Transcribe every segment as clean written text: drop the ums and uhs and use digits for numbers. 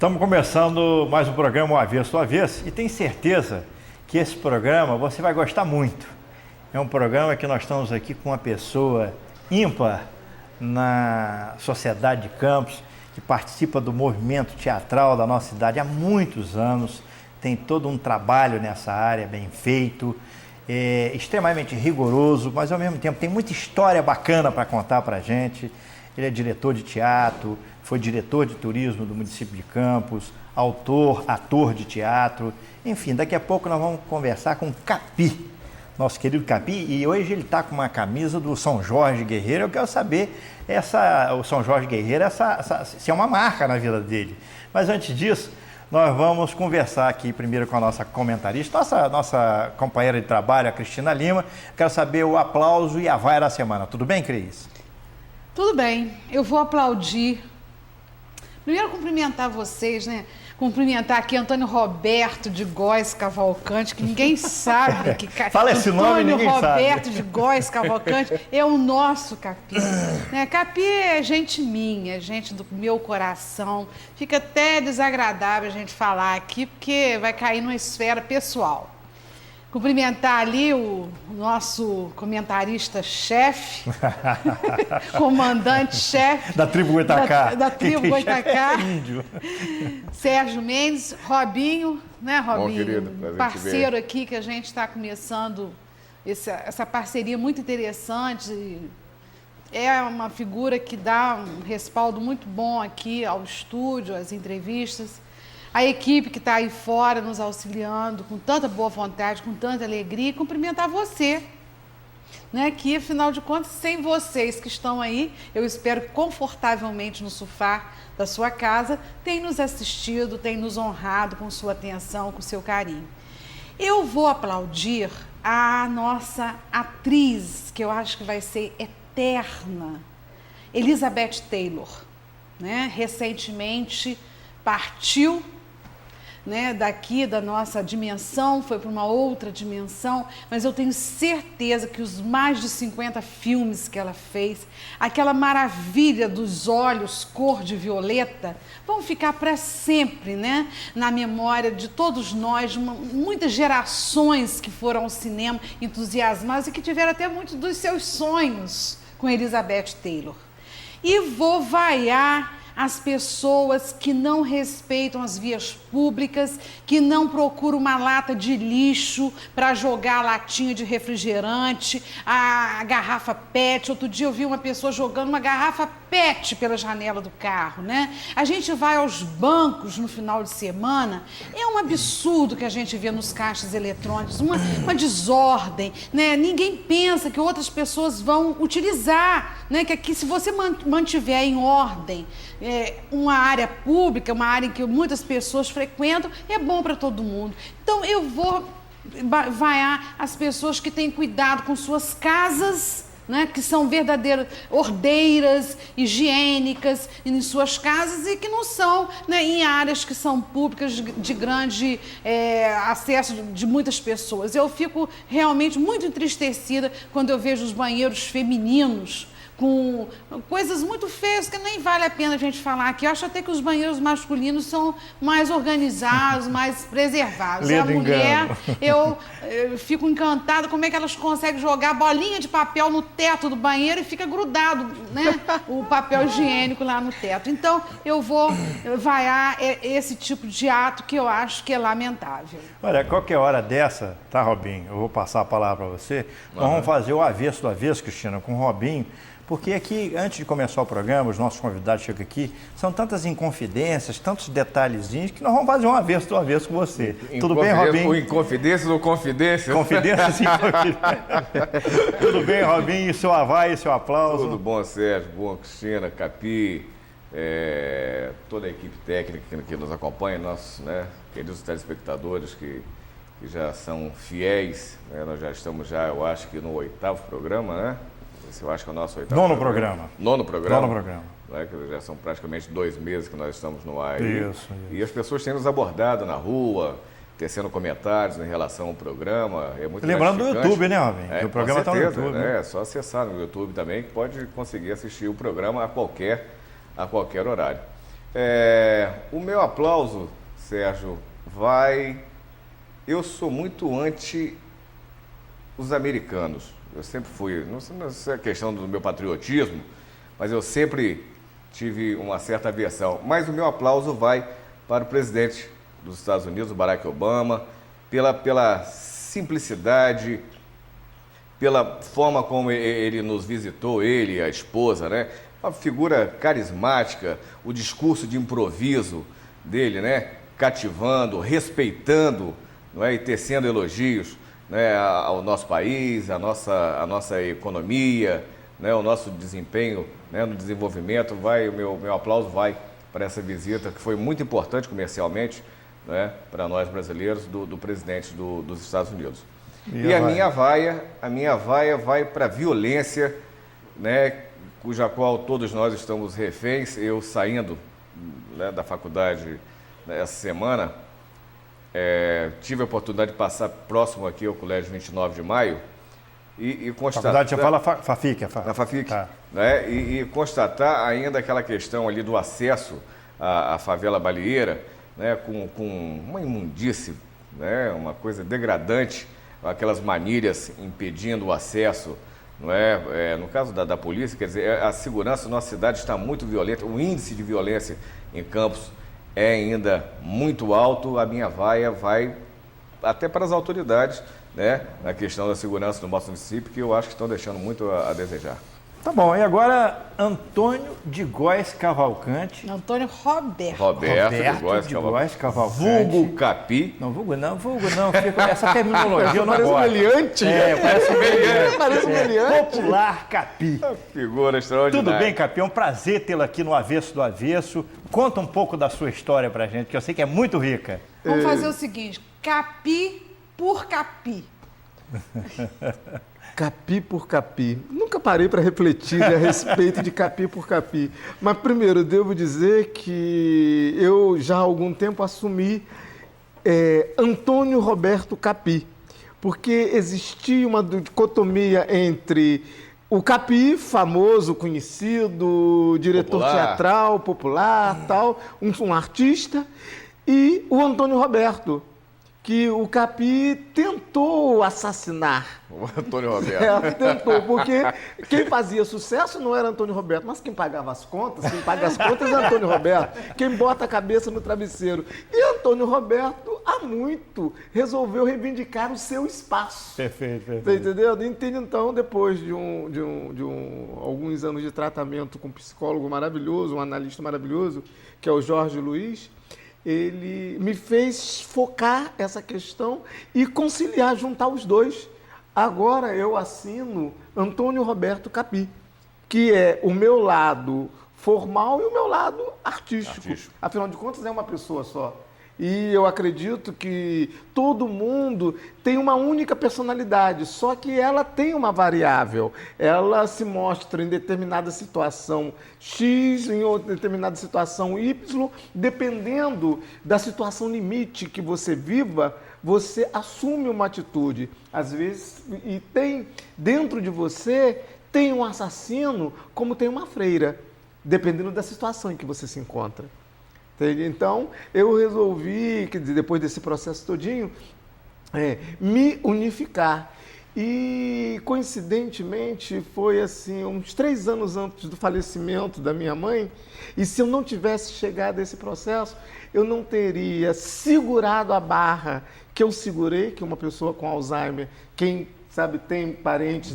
Estamos começando mais um programa O Avesso do Avesso e tenho certeza que esse programa você vai gostar muito. É um programa que nós estamos aqui com uma pessoa ímpar na sociedade de Campos, que participa do movimento teatral da nossa cidade há muitos anos, tem todo um trabalho nessa área bem feito, é extremamente rigoroso, mas ao mesmo tempo tem muita história bacana para contar para a gente. Ele é diretor de teatro, foi diretor de turismo do município de Campos, autor, ator de teatro, enfim, daqui a pouco nós vamos conversar com o Capi, nosso querido Capi, e hoje ele está com uma camisa do São Jorge Guerreiro. Eu quero saber, o São Jorge Guerreiro, se é uma marca na vida dele. Mas antes disso, nós vamos conversar aqui primeiro com a nossa comentarista, nossa companheira de trabalho, a Cristina Lima. Quero saber o aplauso e a vaia da semana. Tudo bem, Cris? Tudo bem, eu vou aplaudir. Primeiro cumprimentar vocês, né? Cumprimentar aqui Antônio Roberto de Góes Cavalcante, que ninguém sabe que fala esse nome, ninguém Antônio sabe. Roberto de Góes Cavalcante é o nosso Capi. Né? Capi é gente minha, gente do meu coração. Fica até desagradável a gente falar aqui, porque vai cair numa esfera pessoal. Cumprimentar ali o nosso comentarista-chefe, comandante-chefe da tribo Goitacá. Da tribo Goitacá. Índio. Sérgio Mendes, Robinho, né, Robinho? Bom, querido, parceiro aqui que a gente está começando essa parceria muito interessante. É uma figura que dá um respaldo muito bom aqui ao estúdio, às entrevistas. A equipe que está aí fora nos auxiliando com tanta boa vontade, com tanta alegria, e cumprimentar você, né? Que, afinal de contas, sem vocês que estão aí, eu espero confortavelmente no sofá da sua casa, tem nos assistido, tem nos honrado com sua atenção, com seu carinho. Eu vou aplaudir a nossa atriz, que eu acho que vai ser eterna, Elizabeth Taylor, né? Recentemente partiu, né, daqui da nossa dimensão, foi para uma outra dimensão, mas eu tenho certeza que os mais de 50 filmes que ela fez, aquela maravilha dos olhos cor de violeta, vão ficar para sempre, né, na memória de todos nós, muitas gerações que foram ao cinema entusiasmadas e que tiveram até muitos dos seus sonhos com Elizabeth Taylor. E vou vaiar as pessoas que não respeitam as vias públicas, que não procuram uma lata de lixo para jogar a latinha de refrigerante, a garrafa PET. Outro dia eu vi uma pessoa jogando uma garrafa PET pela janela do carro, né? A gente vai aos bancos no final de semana, é um absurdo que a gente vê nos caixas eletrônicos, uma desordem, né? Ninguém pensa que outras pessoas vão utilizar, né? Que aqui, se você mantiver em ordem uma área pública, uma área em que muitas pessoas frequentam, é bom para todo mundo. Então, eu vou vaiar as pessoas que têm cuidado com suas casas, né, que são verdadeiras ordeiras, higiênicas em suas casas e que não são, né, em áreas que são públicas de grande acesso de muitas pessoas. Eu fico realmente muito entristecida quando eu vejo os banheiros femininos com coisas muito feias que nem vale a pena a gente falar aqui. Eu acho até que os banheiros masculinos são mais organizados, mais preservados. E a mulher, eu fico encantada como é que elas conseguem jogar bolinha de papel no teto do banheiro e fica grudado, né, o papel higiênico lá no teto. Então, eu vou vaiar esse tipo de ato que eu acho que é lamentável. Olha, qualquer hora dessa, tá, Robinho? Eu vou passar a palavra para você. Nós vamos fazer o avesso do avesso, Cristina, com o Robinho. Porque aqui, antes de começar o programa, os nossos convidados chegam aqui, são tantas inconfidências, tantos detalhezinhos, que nós vamos fazer um avesso do avesso com você. Tudo bem, Robinho? Inconfidências ou confidências? Confidências e confidências. Tudo bem, Robinho? E seu aval e seu aplauso? Tudo bom, Sérgio, bom, Cristina, Capi, toda a equipe técnica que nos acompanha, nossos, né, queridos telespectadores que já são fiéis, né? Nós já estamos, eu acho que no 8º programa, né? Eu acho que é o nosso 8º programa. Nono programa. Nono programa. Né, que já são praticamente 2 meses que nós estamos no ar. Isso. E as pessoas têm nos abordado na rua, tecendo comentários em relação ao programa. É muito Lembrando do gratificante. YouTube, né, Robinho? O programa está no YouTube. É só acessar no YouTube também, que pode conseguir assistir o programa a qualquer horário. O meu aplauso, Sérgio, vai... Eu sou muito anti os americanos. Eu sempre fui, não sei a questão do meu patriotismo, mas eu sempre tive uma certa aversão. Mas o meu aplauso vai para o presidente dos Estados Unidos, o Barack Obama, pela simplicidade, pela forma como ele nos visitou, ele e a esposa, né? Uma figura carismática, o discurso de improviso dele, né? Cativando, respeitando, não é? E tecendo elogios, né? Ao nosso país, a nossa economia, né? O nosso desempenho, né? No desenvolvimento. O meu aplauso vai para essa visita, que foi muito importante comercialmente, né? Para nós brasileiros, do presidente dos Estados Unidos. E a minha vaia vai para a violência, né? Cuja qual todos nós estamos reféns. Eu saindo, né, da faculdade, né, essa semana, tive a oportunidade de passar próximo aqui ao Colégio 29 de Maio e constatar... Faculdade, você fala FAFIC, Na FAFIC, tá. Né, e constatar ainda aquela questão ali do acesso à favela Balieira, né, com uma imundície, né, uma coisa degradante, aquelas manilhas impedindo o acesso. Não no caso da polícia, quer dizer, a segurança da nossa cidade está muito violenta, o índice de violência em Campos é ainda muito alto. A minha vaia vai até para as autoridades, né, na questão da segurança do nosso município, que eu acho que estão deixando muito a desejar. Tá bom, e agora Antônio de Góes Cavalcante. Antônio Roberto. Roberto de Góes Cavalcante. Vulgo Capi. Não, vulgo não. Essa terminologia eu não parece gosto. meliante. Parece meliante. Parece meliante. Popular Capi. Figura extraordinária. Tudo bem, Capi? É um prazer tê-lo aqui no Avesso do Avesso. Conta um pouco da sua história pra gente, que eu sei que é muito rica. Vamos fazer o seguinte, Capi por Capi. Capi por Capi. Nunca parei para refletir a respeito de Capi por Capi. Mas, primeiro, devo dizer que eu já há algum tempo assumi Antônio Roberto Capi, porque existia uma dicotomia entre o Capi, famoso, conhecido, diretor teatral, popular, tal, um artista, e o Antônio Roberto, que o Capi tentou assassinar. O Antônio Roberto. Tentou, porque quem fazia sucesso não era Antônio Roberto, mas quem pagava as contas, quem paga as contas é Antônio Roberto, quem bota a cabeça no travesseiro. E Antônio Roberto, há muito, resolveu reivindicar o seu espaço. Perfeito. Tá entendendo? Entende, então, depois de alguns anos de tratamento com um psicólogo maravilhoso, um analista maravilhoso, que é o Jorge Luiz, ele me fez focar essa questão e conciliar, juntar os dois. Agora eu assino Antônio Roberto Capi, que é o meu lado formal e o meu lado artístico. Afinal de contas, é uma pessoa só. E eu acredito que todo mundo tem uma única personalidade, só que ela tem uma variável. Ela se mostra em determinada situação X, em outra determinada situação Y, dependendo da situação limite que você viva, você assume uma atitude. Às vezes, e tem dentro de você, tem um assassino como tem uma freira, dependendo da situação em que você se encontra. Então, eu resolvi, depois desse processo todinho, me unificar. E, coincidentemente, foi assim, uns 3 anos antes do falecimento da minha mãe, e se eu não tivesse chegado a esse processo, eu não teria segurado a barra que eu segurei, que uma pessoa com Alzheimer, quem sabe tem parentes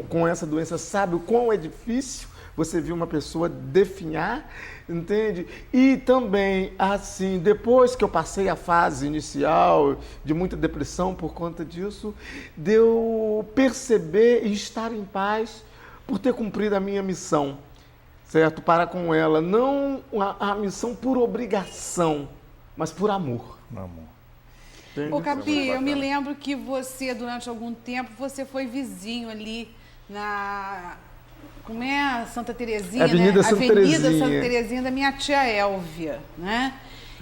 com essa doença, sabe o quão é difícil você viu uma pessoa definhar, entende? E também, assim, depois que eu passei a fase inicial de muita depressão por conta disso, de eu perceber e estar em paz por ter cumprido a minha missão, certo? Para com ela, não a missão por obrigação, mas por amor. Ô, Capi, eu me lembro que você, durante algum tempo, você foi vizinho ali na... Como é? Santa Terezinha, Avenida né? Santa Avenida Terezinha. Santa Terezinha da minha tia Élvia, né?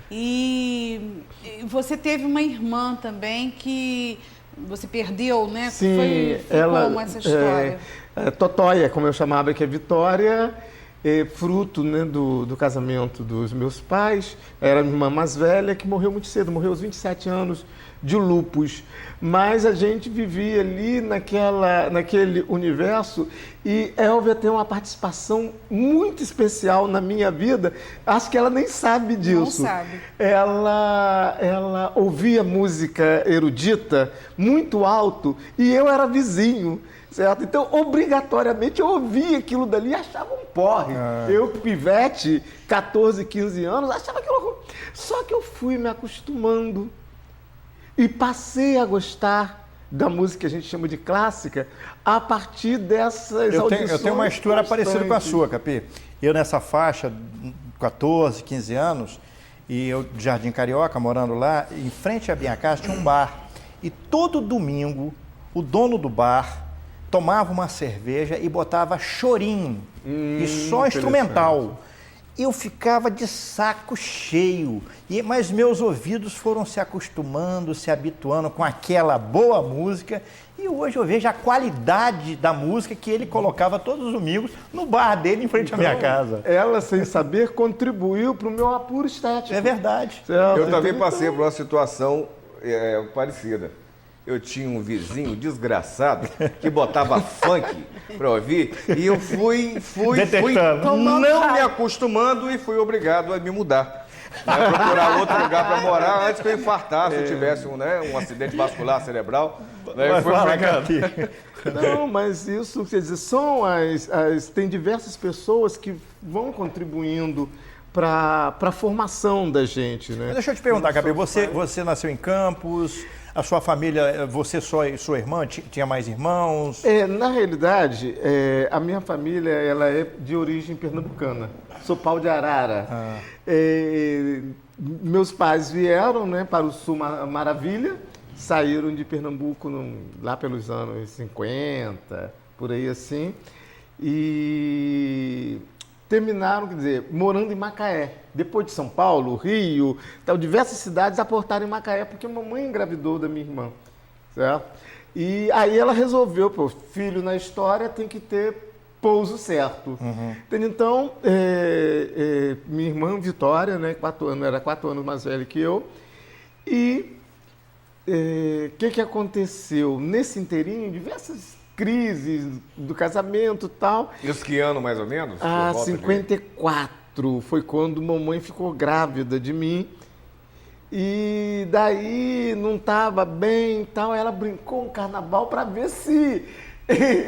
E você teve uma irmã também que você perdeu, né? Sim, foi ela... como essa história? Totóia, como eu chamava, que é Vitória. fruto, né, do casamento dos meus pais. Era a minha irmã mais velha, que morreu muito cedo, morreu aos 27 anos de lúpus. Mas a gente vivia ali naquele universo, e Elvia tem uma participação muito especial na minha vida. Acho que ela nem sabe disso. Não sabe. Ela ouvia música erudita muito alto e eu era vizinho. Certo? Então, obrigatoriamente, eu ouvia aquilo dali e achava um porre. Eu, pivete, 14, 15 anos, achava aquilo... Só que eu fui me acostumando e passei a gostar da música que a gente chama de clássica a partir dessas audições. Eu tenho uma história parecida com a sua, Capi. Eu, nessa faixa, 14, 15 anos, e eu de Jardim Carioca, morando lá, em frente à minha casa tinha um bar. E todo domingo, o dono do bar tomava uma cerveja e botava chorinho, e só instrumental. Eu ficava de saco cheio, mas meus ouvidos foram se acostumando, se habituando com aquela boa música, e hoje eu vejo a qualidade da música que ele colocava todos os domingos no bar dele em frente à minha casa. Ela, sem saber, contribuiu para o meu apuro estético. É verdade. Certo? Eu também passei por uma situação parecida. Eu tinha um vizinho desgraçado que botava funk para ouvir, e eu fui não me acostumando e fui obrigado a me mudar. Procurar outro lugar para morar antes que eu infartasse, se eu tivesse um acidente vascular cerebral. Mas fala, Capi. Não, mas isso, quer dizer, tem diversas pessoas que vão contribuindo para a formação da gente, né? Mas deixa eu te perguntar, Capi, você nasceu em Campos, a sua família, você só e sua irmã, tinha mais irmãos? Na realidade, a minha família ela é de origem pernambucana. Sou pau de arara. Meus pais vieram, né, para o Sul Maravilha, saíram de Pernambuco lá pelos anos 50, por aí assim, e terminaram, quer dizer, morando em Macaé. Depois de São Paulo, Rio, diversas cidades aportaram em Macaé, porque a mamãe engravidou da minha irmã, certo? E aí ela resolveu, filho na história tem que ter pouso certo. Então, minha irmã Vitória, né, era 4 anos mais velha que eu, e que aconteceu? Nesse inteirinho, diversas crises do casamento e tal. Isso que ano, mais ou menos? 54 foi quando mamãe ficou grávida de mim. E daí não estava bem e tal. Ela brincou um carnaval para ver se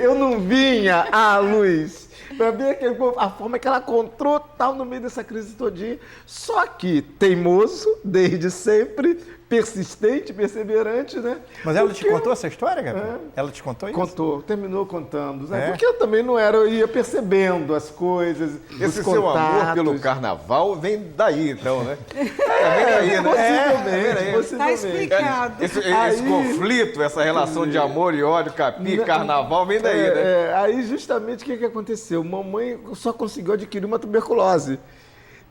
eu não vinha à luz. Para ver a forma que ela contou tal no meio dessa crise todinha. Só que teimoso, desde sempre, persistente, perseverante, né? Mas ela te contou essa história, Gabriel? Ela te contou isso? Contou, terminou contando. Né? Porque eu também não era, eu ia percebendo as coisas, esse seu amor pelo carnaval vem daí, então, né? Vem daí, né? Possivelmente. Tá explicado. Esse conflito, essa relação de amor e ódio, Capi, carnaval, vem daí, né? Aí, justamente, o que aconteceu? Mamãe só conseguiu adquirir uma tuberculose.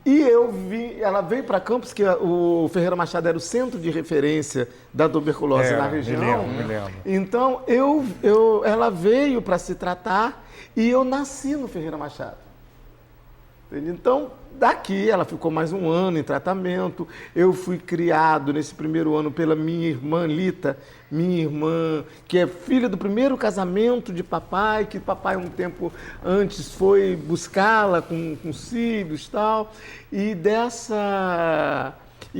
E ela veio para Campos, que o Ferreira Machado era o centro de referência da tuberculose na região. Me lembro. Então, ela veio para se tratar e eu nasci no Ferreira Machado. Então, daqui ela ficou mais um ano em tratamento. Eu fui criado nesse primeiro ano pela minha irmã Lita, minha irmã, que é filha do primeiro casamento de papai, que papai um tempo antes foi buscá-la com filhos e tal. E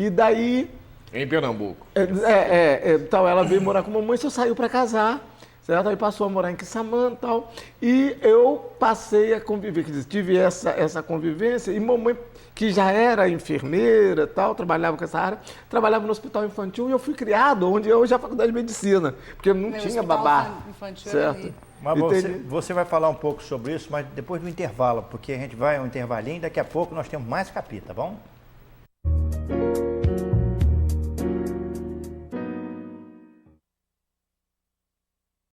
daí... Em Pernambuco. Ela veio morar com a mamãe, só saiu para casar. Certo? Aí passou a morar em Quissamã e tal, e eu passei a conviver, quer dizer, tive essa convivência, e mamãe, que já era enfermeira tal, trabalhava com essa área, trabalhava no hospital infantil, e eu fui criado onde hoje é a faculdade de medicina, porque não tinha babá, certo? Mas você vai falar um pouco sobre isso, mas depois do intervalo, porque a gente vai a um intervalinho e daqui a pouco nós temos mais capítulo, tá bom?